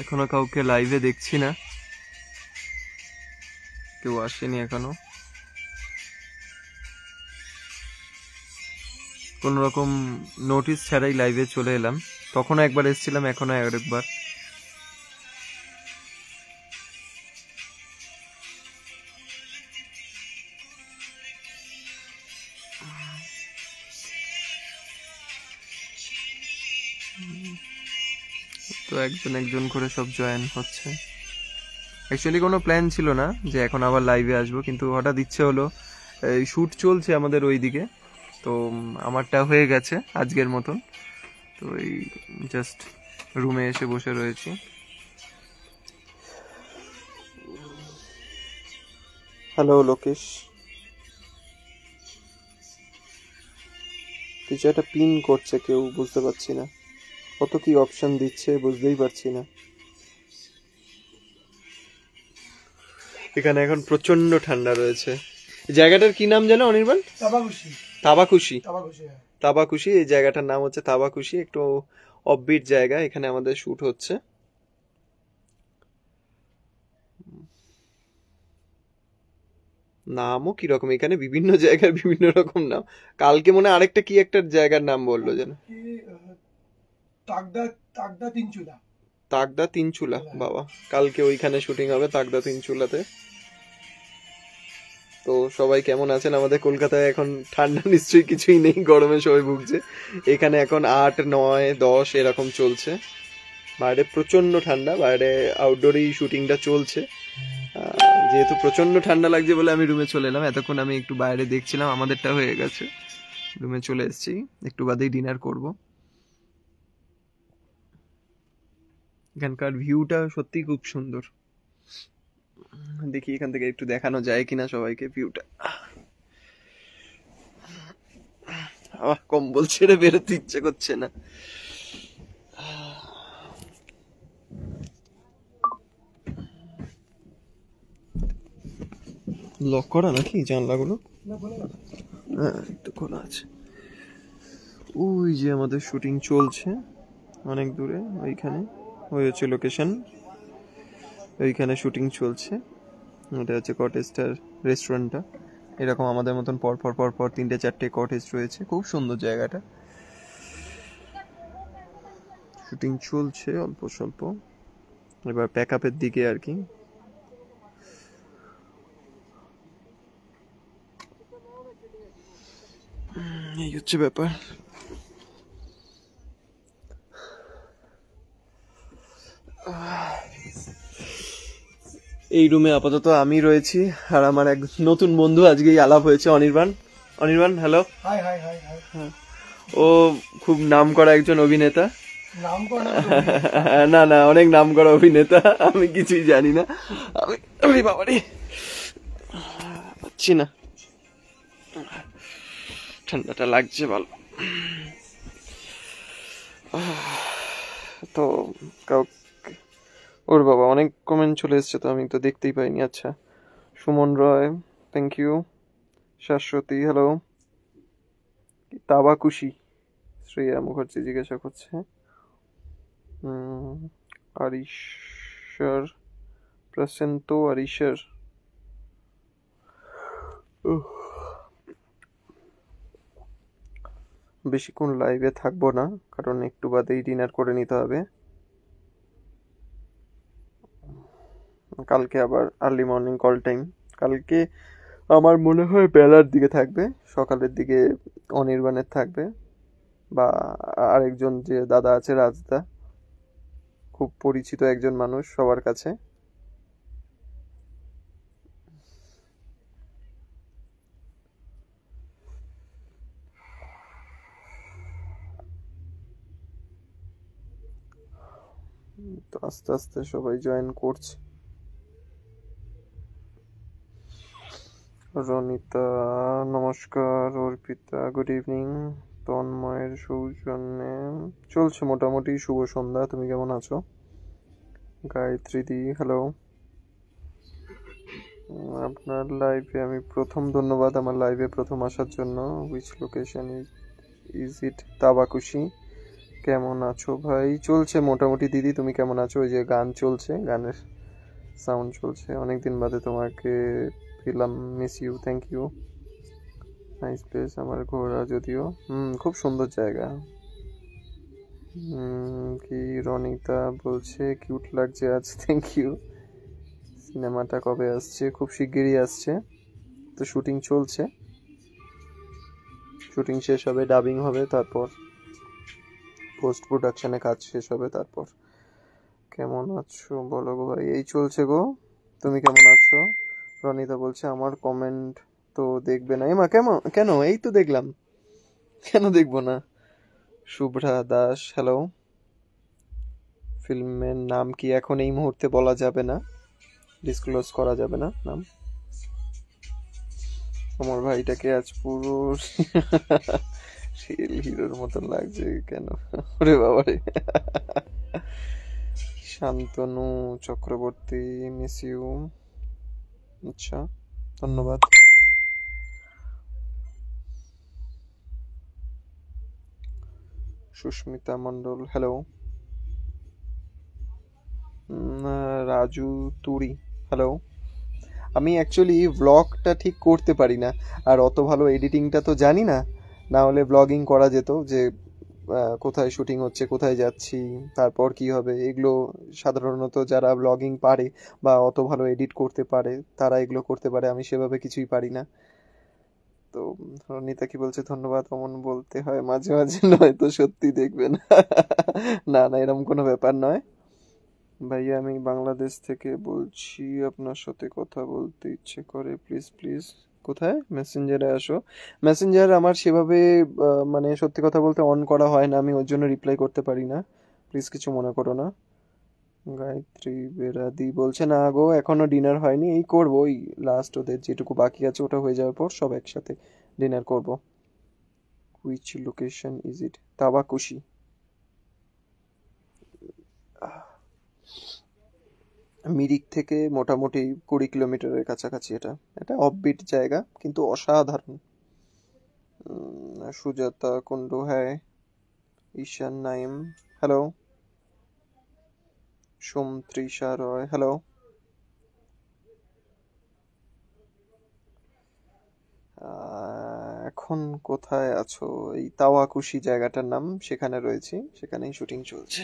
এখনো কাউকে লাইভে দেখছি না, কেউ আসেনি এখনো। কোন রকম নোটিস ছাড়াই লাইভে চলে এলাম। তখনও একবার এসেছিলাম, এখনো আরেকবার। তো একজন একজন করে সব জয়েন হচ্ছে। অ্যাকচুয়ালি কোনো প্ল্যান ছিল না যে এখন আবার লাইভে আসবো, কিন্তু হঠাৎ ইচ্ছে হলো। এই শ্যুট চলছে আমাদের ওইদিকে, তো আমারটা হয়ে গেছে আজকের মতন। তো এই জাস্ট রুমে এসে বসে রয়েছি। হ্যালো লোকেশ, কিছু একটা পিন করছে কেউ, বুঝতে পারছি না। কত কি অপশন দিচ্ছে বুঝতেই পারছি না। এখানে এখন প্রচন্ড ঠান্ডা রয়েছে। জায়গাটার কি নাম জানো অনির্বাণ? তাবাকুশি। তাবাকুশি। তাবাকুশি, হ্যাঁ। তাবাকুশি, এই জায়গাটার নাম হচ্ছে তাবাকুশি। একটু অফবিট জায়গা, এখানে আমাদের শুট হচ্ছে। নামও কিরকম, এখানে বিভিন্ন জায়গার বিভিন্ন রকম নাম। কালকে মনে আরেকটা কি একটা জায়গার নাম বললো যেন, তাগদা তাগদা তিনচুলা। তাগদা তিনচুলা। বাবা, কালকে ওইখানে শুটিং হবে তাগদা তিনচুলাতে। তো সবাই কেমন আছেন? আমাদের কলকাতায় এখন ঠান্ডা নিশ্চয়ই কিছুই নেই, গরমে সবাই ভুগছে। এখানে এখন 8, 9, 10 এরকম চলছে। বাইরে প্রচন্ড ঠান্ডা, বাইরে আউটডোরেই শুটিংটা চলছে। যেহেতু প্রচন্ড ঠান্ডা লাগছে বলে আমি রুমে চলে এলাম। এতক্ষণ আমি একটু বাইরে দেখছিলাম, আমাদেরটা হয়ে গেছে, রুমে চলে এসেছি। একটু বাদেই ডিনার করব। এখানকার ভিউটা সত্যি খুব সুন্দর। দেখি এখান থেকে একটু দেখানো যায় কিনা সবাইকে ভিউটা। কম্বল ছেড়ে বেরোতে ইচ্ছে করছে না। লক করা নাকি জানলাগুলো? হ্যাঁ, একটু খোলা আছে। ওই যে আমাদের শুটিং চলছে অনেক দূরে, ওইখানে ওই হচ্ছে লোকেশন, ওইখানে শুটিং চলছে। এটা হচ্ছে কটেজটার রেস্টুরেন্টটা। এরকম আমাদের মতন পর পর 3টে 4টে কটেজ রয়েছে। খুব সুন্দর জায়গাটা। শুটিং চলছে অল্প স্বল্প, এবার প্যাক আপের দিকে আর কি। এই হচ্ছে ব্যাপার। এই রুমে আপাতত আমি রয়েছি, আর আমার এক নতুন বন্ধু আজকেই আলাপ হয়েছে, Anirban. Anirban, hello. Hi hi hi hi. ও খুব নাম করা একজন অভিনেতা। নাম করা? না না, অনেক নাম করা অভিনেতা। আমি কিছুই জানি না। আমি বাবারে পাচ্ছি না, ঠান্ডাটা লাগছে ভালো। তো ওর বাবা অনেক কমেন্ট চলে এসছে, তো আমি তো দেখতেই পাইনি। আচ্ছা, Suman Roy, thank you. Shashwati, hello. Tabakoshi, Shreya Mukherjee জিজ্ঞাসা করছে। আরিশার, প্রসেন্ত আরিশার। বেশিক্ষণ লাইভে থাকবো না, কারণ একটু বাদেই ডিনার করে নিতে হবে। কালকে আবার আর্লি মর্নিং কল টাইম। কালকে আমার মনে হয় বেলার দিকে থাকবে, সকালের দিকে অনির্বাণের থাকবে, বা আরেকজন যে দাদা আছে রাজদা, খুব পরিচিত একজন মানুষ সবার কাছে। তো আস্তে আস্তে সবাই জয়েন করছে। রনিতা নমস্কার, অর্পিতা গুড ইভিনিং, তন্ময়ের সৌজন্যে চলছে মোটামুটি। শুভ সন্ধ্যা, তুমি কেমন আছো? গায়ত্রী দি, হ্যালো। আপনার লাইভে আমি প্রথম, ধন্যবাদ আমার লাইভে প্রথম আসার জন্য। Which location is it Tabakushi, কেমন আছো ভাই? চলছে মোটামুটি। দিদি তুমি কেমন আছো? ওই যে গান চলছে, গানের সাউন্ড চলছে। অনেকদিন বাদে তোমাকে পেলাম, miss you, thank you. Nice place, আমার ঘোরা যদিও। খুব সুন্দর জায়গা। কি রনিতা বলছে কিউট লাগছে আজ, থ্যাংক ইউ। সিনেমাটা কবে আসছে? খুব শিগগিরই আসছে। তো শুটিং চলছে, শুটিং শেষ হবে, ডাবিং হবে, তারপর পোস্ট প্রোডাকশনে কাজ শেষ হবে, তারপর। কেমন আছো বলো গো ভাই? এই চলছে গো, তুমি কেমন আছো? রনিতা বলছে আমার কমেন্ট তো দেখবে না। এমা কেমন, কেন? এই তো দেখলাম, কেন দেখবো না? শুভ্রা দাস হ্যালো। ফিল্মের নাম কি এখন এই মুহূর্তে বলা যাবে না, ডিসক্লোজ করা যাবে না নাম। আমার ভাইটাকে আজ পুরো রিয়েল হিরোর মতন লাগছে কেন? ওরে বাবারে। Shantanu Chakraborty, miss you. আচ্ছা, ধন্যবাদ। সুস্মিতা মণ্ডল হ্যালো। রাজু তুরি হ্যালো। আমি অ্যাকচুয়ালি ব্লগটা ঠিক করতে পারি না, আর অত ভালো এডিটিংটা তো জানি না। না হলে ব্লগিং করা যেত, যে কোথায় শুটিং হচ্ছে, কোথায় যাচ্ছি, তারপর কি হবে, এগুলো সাধারণত যারা ব্লগিং পারে বা অত ভালো এডিট করতে পারে তারা এগুলো করতে পারে, আমি সেভাবে কিছুই পারি না। তো রনিতা কি বলছে? ধন্যবাদ, অমন বলতে হয় মাঝে মাঝে, নয় তো সত্যি দেখবেন। না না, এরকম কোনো ব্যাপার নয় ভাইয়া। আমি বাংলাদেশ থেকে বলছি, আপনার সাথে কথা বলতে ইচ্ছে করে, প্লিজ প্লিজ। কোথায়? মেসেঞ্জারে আসো। মেসেঞ্জার আমার সেভাবে মানে সত্যি কথা বলতে অন করা হয় না, আমি ওর জন্য রিপ্লাই করতে পারি না, প্লিজ কিছু মনে করো না। গায়ত্রী বেরাদি বলছে না গো, এখনো ডিনার হয়নি, এই করবো, ওই লাস্ট ওদের যেটুকু বাকি আছে ওটা হয়ে যাওয়ার পর সব একসাথে ডিনার করব। Which location is it? Tabakoshi. Mirik থেকে মোটামুটি 20 কিলোমিটারের কাছাকাছি। এটা এটা অফবিট জায়গা কিন্তু অসাধারণ। সুজাতা কুন্ডু হ্যাঁ। ঈশান নাইম হ্যালো। সোমত্রিষা রয় হ্যালো। এখন কোথায় আছো? এই তাওয়াকুশি জায়গাটার নাম, সেখানে রয়েছি, সেখানেই শুটিং চলছে।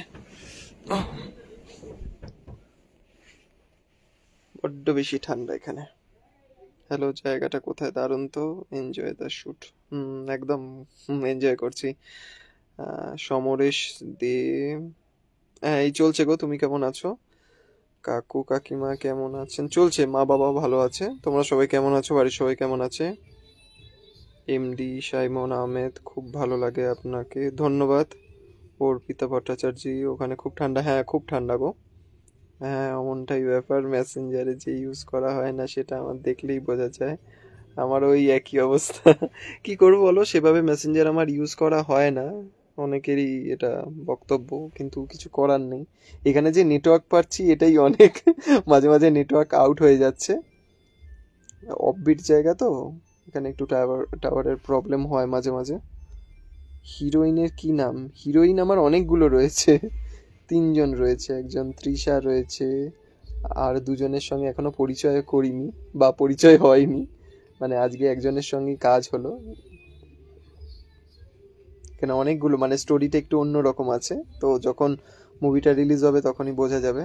বড্ড বেশি ঠান্ডা এখানে। হ্যালো, জায়গাটা কোথায়? দারুণ তো, এনজয় দ্য শুট। একদম এনজয় করছি। সমরেশ দে হ্যাঁ, এই চলছে গো, তুমি কেমন আছো? কাকু কাকিমা কেমন আছেন? চলছে, মা বাবা ভালো আছে। তোমরা সবাই কেমন আছো? বাড়ির সবাই কেমন আছে? এমডি সাইমন আহমেদ, খুব ভালো লাগে আপনাকে, ধন্যবাদ। অর্পিতা ভট্টাচার্য, ওখানে খুব ঠান্ডা? হ্যাঁ খুব ঠান্ডা গো। হ্যাঁ অমনটাই ব্যাপার, মেসেঞ্জারে যে ইউজ করা হয় না সেটা আমার দেখলেই বোঝা যায়। আমার ওই একই অবস্থা। কি করবো বলো, সেভাবে মেসেঞ্জার আমার ইউজ করা হয় না, অনেকেরই এটা বক্তব্য, কিন্তু কিছু করার নেই। এখানে যে নেটওয়ার্ক পাচ্ছি এটাই অনেক। মাঝে মাঝে নেটওয়ার্ক আউট হয়ে যাচ্ছে, অফবিট জায়গা তো, এখানে একটু টাওয়ারের প্রবলেম হয় মাঝে মাঝে। হিরোইনের কি নাম? হিরোইন আমার অনেকগুলো রয়েছে, 3জন রয়েছে, একজন তৃষা রয়েছে, আর দুজনের সঙ্গে এখনো পরিচয় করিনি বা পরিচয় হয়নি, মানে আজকে একজনের সঙ্গে কাজ হলো। কেন অনেকগুলো, মানে স্টোরিটা একটু অন্যরকম আছে, তো যখন মুভিটা রিলিজ হবে তখনই বোঝা যাবে।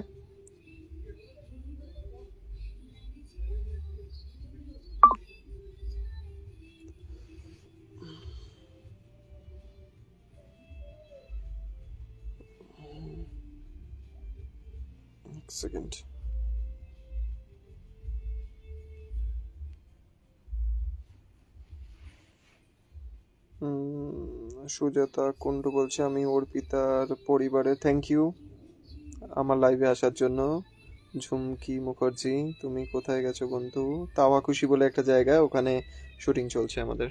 সেকেন্ড। সুজাতা কুন্ডু বলছে আমি অর্পিতার পরিবারে, থ্যাংক ইউ আমার লাইভে আসার জন্য। ঝুমকি মুখার্জি, তুমি কোথায় গেছো বন্ধু? তাওয়াকুশি বলে একটা জায়গা, ওখানে শুটিং চলছে আমাদের।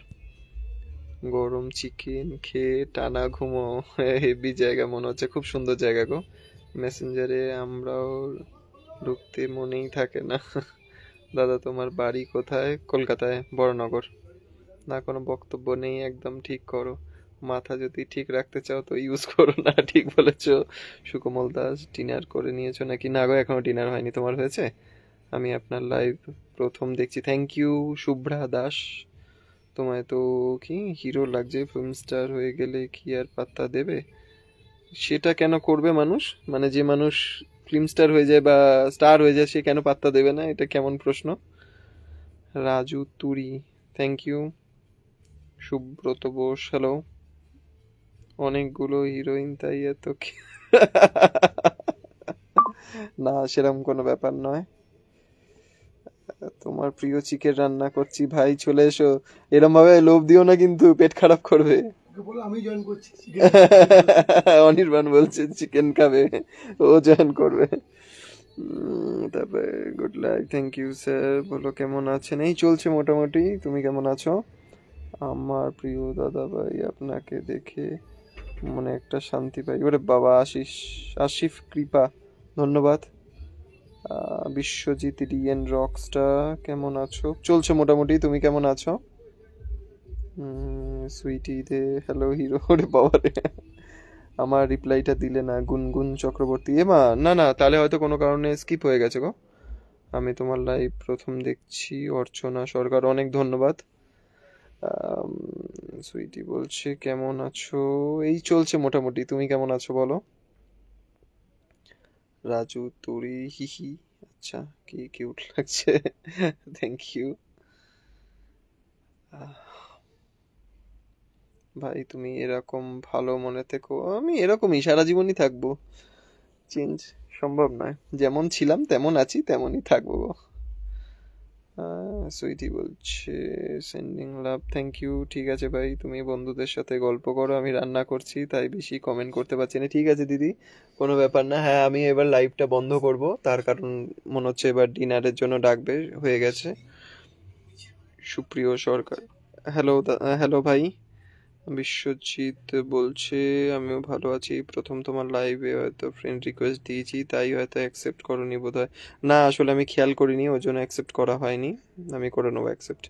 গরম চিকেন খেয়ে টানা ঘুমো, হেভি জায়গা মনে হচ্ছে, খুব সুন্দর জায়গা গো। মেসেঞ্জারে আমরাও ঢুকতে মনেই থাকে না। দাদা তোমার বাড়ি কোথায়? কলকাতায়, বড়নগর। না কোনো বক্তব্য নেই, একদম ঠিক করো। মাথা যদি ঠিক রাখতে চাও তো ইউজ করো না। ঠিক বলেছো। সুকোমল দাস, ডিনার করে নিয়েছো নাকি? না গো, এখনো ডিনার হয়নি। তোমার হয়েছে? আমি আপনার লাইভ প্রথম দেখছি। Thank you Shubhra Das. তোমায় তো কি হিরো লাগছে, ফিল্ম স্টার হয়ে গেলে কি আর পাত্তা দেবে? সেটা কেন করবে মানুষ? মানে যে মানুষ ফিল্ম স্টার হয়ে যায় বা স্টার হয়ে যায় সে কেন পাত্তা দেবে না? এটা কেমন প্রশ্ন? Raju Turi, thank you. Subrata Bose, hello. অনেকগুলো হিরোইন তাই এত না, সেরকম কোনো ব্যাপার নয়। তোমার প্রিয় চিকেন রান্না করছি ভাই, চলে এসো। এরম ভাবে লোভ দিও না কিন্তু, পেট খারাপ করবে। আমি জয়েন করছি। অনির্বাণ বলছে চিকেন খাবে, ও জয়েন করবে। তারপরে good life, thank you sir. বলো কেমন আছেন? এই চলছে মোটামুটি। তুমি কেমন আছো? আমার প্রিয় দাদা ভাই, আপনাকে দেখে মনে একটা শান্তি পাই। ওরে বাবা, আশিফ কৃপা, ধন্যবাদ। বিশ্বজিৎ রিয়েন রকস্টার, কেমন আছো? চলছে মোটামুটি। তুমি কেমন আছো? সুইটি দে, হ্যালো হিরো। ওরে বাবা রে, আমার রিপ্লাইটা দিলে না। গুনগুন চক্রবর্তী, মা না না, তাহলে হয়তো কোনো কারণে স্কিপ হয়ে গেছে গো। আমি তোমার লাইভ প্রথম দেখছি। অর্চনা সরকার, অনেক ধন্যবাদ। সুইটি বলছে কেমন আছো? এই চলছে মোটামুটি। তুমি কেমন আছো বলো? রাজু তুরি, হিহি, আচ্ছা কি কিউট লাগছে। থ্যাংক ইউ ভাই। তুমি এরকম ভালো মনে থেকো। আমি এরকমই সারা জীবনই থাকবো, চেঞ্জ সম্ভব নয়। যেমন ছিলাম তেমন আছি, তেমনই থাকবো। সুইটি বলছে সেন্ডিং লাভ, থ্যাংক ইউ। ঠিক আছে ভাই, তুমি বন্ধুদের সাথে গল্প করো, আমি রান্না করছি তাই বেশি কমেন্ট করতে পারছি না। ঠিক আছে দিদি, কোনো ব্যাপার না। হ্যাঁ, আমি এবার লাইভটা বন্ধ করব, তার কারণ মনে হচ্ছে এবার ডিনারের জন্য ডাকবে, হয়ে গেছে। সুপ্রিয় সরকার, হ্যালো হ্যালো ভাই। বিশ্বজিৎ বলছে আমিও ভালো আছি। প্রথম তোমার লাইভে হয়তো ফ্রেন্ড রিকোয়েস্ট দিয়েছি, তাই হয়তো অ্যাকসেপ্ট করোনি বোধহয়। না, আসলে আমি খেয়াল করিনি, ওই জন্য অ্যাকসেপ্ট করা হয়নি। আমি করে নেবো অ্যাকসেপ্ট,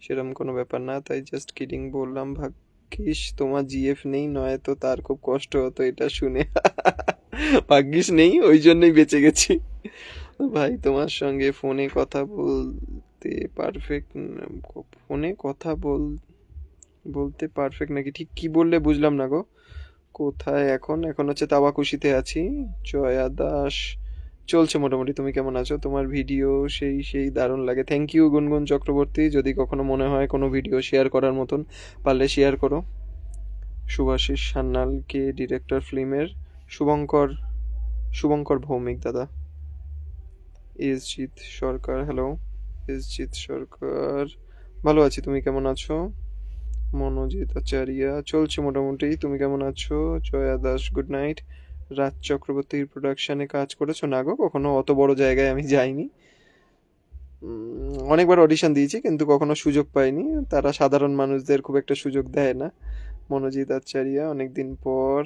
সেরকম কোনো ব্যাপার না। তাই জাস্ট কিডিং বললাম। ভাগ্যিস তোমার জিএফ নেই, নয়তো তার খুব কষ্ট হতো এটা শুনে। ভাগ্যিস নেই, ওই জন্যই বেঁচে গেছি। ভাই তোমার সঙ্গে ফোনে কথা বলতে পারফেক্ট, ফোনে কথা বলতে পারফেক্ট নাকি? ঠিক কি বললে বুঝলাম না গো। কোথায় এখন? এখন হচ্ছে তাবাকুশিতে আছি। জয়া দাস, চলছে মোটামুটি। তুমি কেমন আছো? তোমার ভিডিও সেই সেই দারুণ লাগে। থ্যাংক ইউ গুনগুন চক্রবর্তী। যদি কখনো মনে হয় কোনো ভিডিও শেয়ার করার মতন, পারলে শেয়ার করো। শুভাশিস সান্যাল, কে ডিরেক্টর ফিল্মের? শুভঙ্কর ভৌমিক দাদা। এসজিৎ সরকার, হ্যালো। এসজিৎ সরকার, ভালো আছি। তুমি কেমন আছো? মনোজিৎ আচারিয়া, চলছে মোটামুটি। তুমি কেমন আছো? Jaya Das, good night. রাজ চক্রবর্তীর প্রোডাকশনে কাজ করেছো? না গো, কখনো অত বড় জায়গায় আমি যাইনি। অনেকবার অডিশন দিয়েছি কিন্তু কখনো সুযোগ পাইনি, তারা সাধারণ মানুষদের খুব একটা সুযোগ দেয় না। মনোজিৎ আচারিয়া, অনেকদিন পর।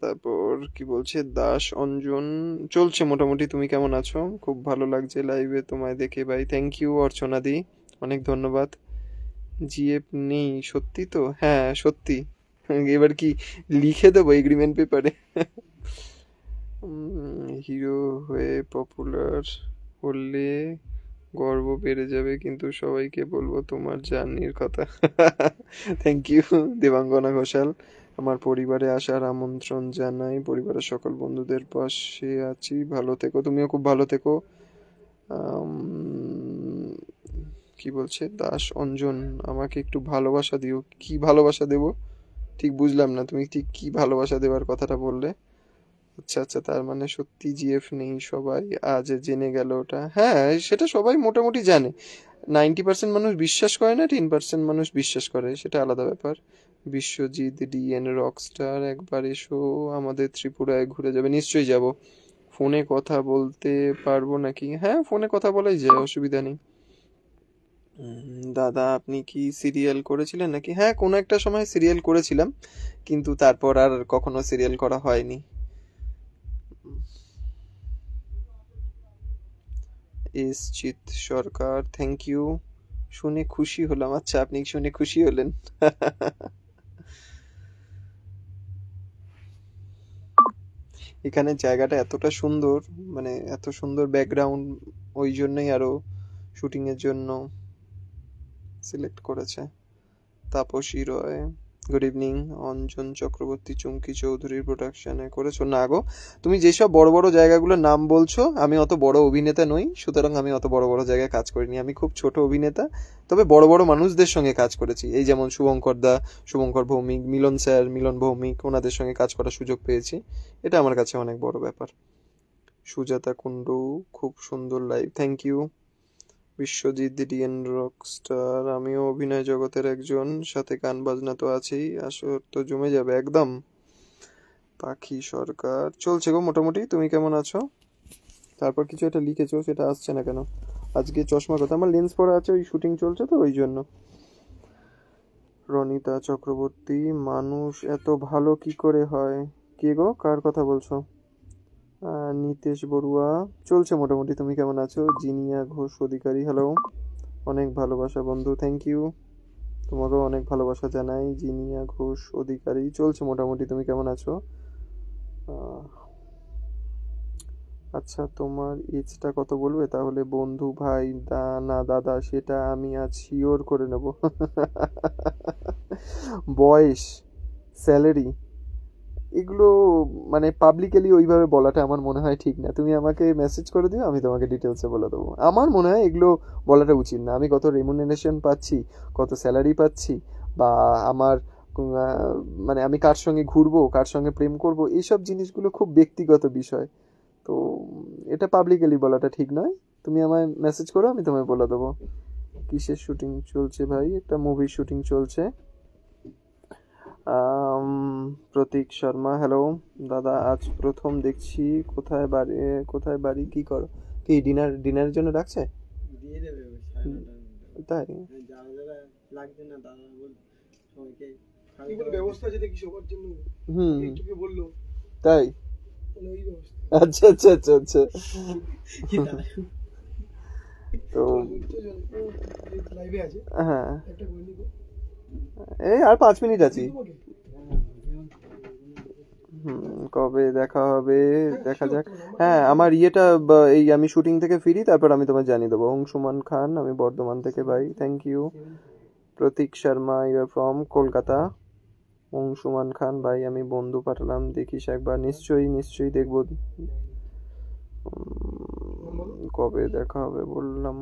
তারপর কি বলছে দাস অঞ্জন, চলছে মোটামুটি। তুমি কেমন আছো? খুব ভালো লাগছে লাইভে তোমায় দেখে ভাই। থ্যাংক ইউ অর্চনা দি, অনেক ধন্যবাদ। জিএফ নেই সত্যি তো? হ্যাঁ সত্যি। এবার কি লিখে দেবো এগ্রিমেন্ট পেপারে? হিরো হয়ে পপুলার হলে গর্ব বেড়ে যাবে, কিন্তু সবাইকে বলবো তোমার জার্নির কথা। থ্যাংক ইউ দেবাঙ্গনা ঘোষাল। আমার পরিবারে আসার আমন্ত্রণ জানাই, পরিবারের সকল বন্ধুদের পাশে আছি, ভালো থেকো। তুমিও খুব ভালো থেকো। কি বলছে দাস অঞ্জন, আমাকে একটু ভালোবাসা দিও। কি ভালোবাসা দেব ঠিক বুঝলাম না, তুমি ঠিক কি ভালোবাসা দেওয়ার কথাটা বললে? আচ্ছা আচ্ছা, তার মানে সত্যি জিএফ নেই, সবাই আজ জেনে গেল ওটা। হ্যাঁ, সেটা সবাই মোটামুটি জানে। 90% মানুষ বিশ্বাস করে না, 10% মানুষ বিশ্বাস করে, সেটা আলাদা ব্যাপার। বিশ্বজিৎ ডিএন রকস্টার, একবার এসো আমাদের ত্রিপুরায়, ঘুরে যাবে। নিশ্চয়ই যাব। ফোনে কথা বলতে পারবো নাকি? হ্যাঁ, ফোনে কথা বলাই যায়, অসুবিধা নেই। দাদা আপনি কি সিরিয়াল করেছিলেন নাকি? হ্যাঁ, কোনো একটা সময় সিরিয়াল করেছিলাম, কিন্তু তারপর আর কখনো সিরিয়াল করা হয়নি। এসজিৎ সরকার, থ্যাংক ইউ, শুনে খুশি হলাম। আচ্ছা, আপনি শুনে খুশি হলেন? এখানে জায়গাটা এতটা সুন্দর, মানে এত সুন্দর ব্যাকগ্রাউন্ড, ওই জন্যই আরো শুটিংয়ের জন্য সিলেক্ট করেছে। তাপসী রয়, গুড ইভিনিং। অঞ্জন চক্রবর্তী, চুমকি চৌধুরীর প্রোডাকশনে করেছো? না গো, তুমি যেসব বড় বড় জায়গাগুলোর নাম বলছো, আমি অত বড় অভিনেতা নই, সুতরাং আমি অত বড় বড় জায়গায় কাজ করিনি। আমি খুব ছোট অভিনেতা, তবে বড় বড় মানুষদের সঙ্গে কাজ করেছি। এই যেমন শুভঙ্কর দা, শুভঙ্কর ভৌমিক, মিলন স্যার, মিলন ভৌমিক, ওনাদের সঙ্গে কাজ করার সুযোগ পেয়েছি। এটা আমার কাছে অনেক বড় ব্যাপার। সুজাতা কুন্ডু, খুব সুন্দর live, thank you. Biswajit DN rockstar, আমিও অভিনয় জগতের একজন, সাথে গান বাজনা তো আছেই, আসর তো জমে যাবে একদম। পাখি সরকার, চলছে গো মোটামুটি, তুমি কেমন আছো? তারপর কিছু একটা লিখেছো, সেটা আসছে না কেন? আজকে চশমা কথা, আমার লেন্স পরা আছে, ওই শুটিং চলছে তো ওই জন্য। রনিতা চক্রবর্তী, মানুষ এত ভালো কি করে হয়? কে গো, কার কথা বলছো? নিতেশ বড়ুয়া, চলছে মোটামুটি, তুমি কেমন আছো? জিনিয়া ঘোষ অধিকারী, হ্যালো, অনেক ভালোবাসা বন্ধু, থ্যাংক ইউ। তোমাকেও অনেক ভালোবাসা জানাই। জিনিয়া ঘোষ অধিকারী, চলছে মোটামুটি, তুমি কেমন আছো? আচ্ছা, তোমার এজটা কত বলবে তাহলে? বন্ধু, ভাই, না দাদা, সেটা আমি আজ শিওর করে নেব। বয়স, স্যালারি, এগুলো মানে পাবলিকলি ওইভাবে বলাটা আমার মনে হয় ঠিক না। তুমি আমাকে মেসেজ করে দিও, আমি তোমাকে ডিটেলসে বলে দেবো। আমার মনে হয় এগুলো বলাটা উচিত না। আমি কত রেমুনারেশন পাচ্ছি, কত স্যালারি পাচ্ছি, বা আমার মানে আমি কার সঙ্গে ঘুরবো, কার সঙ্গে প্রেম করব, এইসব জিনিসগুলো খুব ব্যক্তিগত বিষয়। তো এটা পাবলিকলি বলাটা ঠিক নয়। তুমি আমায় মেসেজ করো, আমি তোমায় বলে দেবো। কিসের শুটিং চলছে ভাই? একটা মুভির শুটিং চলছে। প্রতীক শর্মা, হ্যালো দাদা, আজ প্রথম দেখছি। কোথায় বাড়ি কি করো? কি ডিনারের জন্য ডাকছে? দিয়ে দেবে তাই? লাগবে না দাদা বল সবাইকে কি বলে ব্যবস্থা আছে দেখি সবার জন্য। একটুকে বললো তাই? ওই ব্যবস্থা। আচ্ছা আচ্ছা আচ্ছা আচ্ছা। তো লাইভে আছে, হ্যাঁ, একটা করে নিব। এই আর 5 মিনিট আছি। কবে দেখা হবে দেখা যাক। হ্যাঁ, আমার এই আমি শুটিং থেকে ফিরি, তারপর আমি তোমায় জানিয়ে দেবো। অংশুমান খান, আমি বর্ধমান থেকে ভাই, thank you. Pratik Sharma, your from Kolkata. Anshuman Khan ভাই, আমি বন্ধু পাঠালাম, দেখিস একবার। নিশ্চয়ই দেখবো। কবে দেখা হবে বললাম।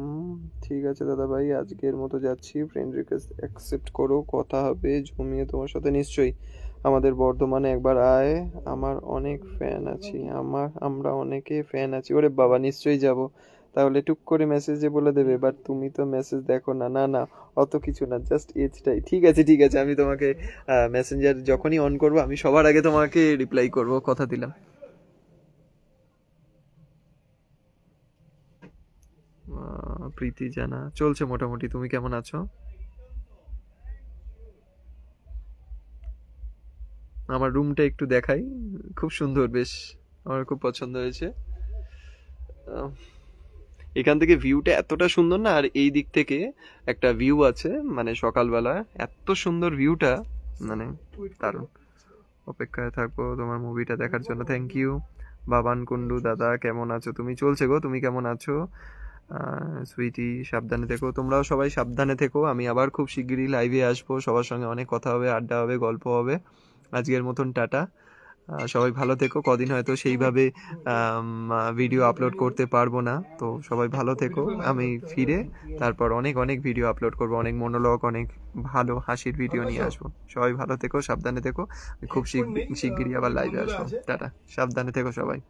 ঠিক আছে দাদা ভাই, আজকের মতো যাচ্ছি, ফ্রেন্ড রিকোয়েস্ট অ্যাকসেপ্ট করো, কথা হবে জমিয়ে তোমার সাথে নিশ্চয়ই। আমাদের বর্ধমানে একবার আয়, আমরা অনেকে ফ্যান আছি। ওরে বাবা, নিশ্চয়ই যাব। তাহলে টুক করে মেসেজে বলে দেবে, বাট তুমি তো মেসেজ দেখো না। না অত কিছু না, জাস্ট এজটাই। ঠিক আছে, আমি তোমাকে মেসেঞ্জার যখনই অন করবো, আমি সবার আগে তোমাকে রিপ্লাই করব, কথা দিলাম। প্রীতি জানা, চলছে মোটামুটি, তুমি কেমন আছো? আমার রুমটা একটু দেখাই, খুব সুন্দর, বেশ আমার খুব পছন্দ হয়েছে। এখান থেকে ভিউটা এতটা সুন্দর না, আর এই দিক থেকে একটা ভিউ আছে, মানে সকালবেলা এত সুন্দর ভিউটা, মানে দারুণ। অপেক্ষায় থাকবো তোমার মুভিটা দেখার জন্য, থ্যাংক ইউ। বাবান কুন্ডু, দাদা কেমন আছো তুমি? চলছে গো, তুমি কেমন আছো? সুইটি, সাবধানে থেকো, তোমরাও সবাই সাবধানে থেকো। আমি আবার খুব শিগগিরই লাইভে আসবো, সবার সঙ্গে অনেক কথা হবে, আড্ডা হবে, গল্প হবে। আজকের মতন টাটা, সবাই ভালো থেকো। কদিন হয়তো সেইভাবে ভিডিও আপলোড করতে পারবো না, তো সবাই ভালো থেকো। আমি ফিরে তারপর অনেক ভিডিও আপলোড করবো, অনেক মনোলগ, অনেক ভালো হাসির ভিডিও নিয়ে আসবো। সবাই ভালো থেকো, সাবধানে থেকো। খুব শিগগিরই আবার লাইভে আসবো। টাটা, সাবধানে থেকো সবাই।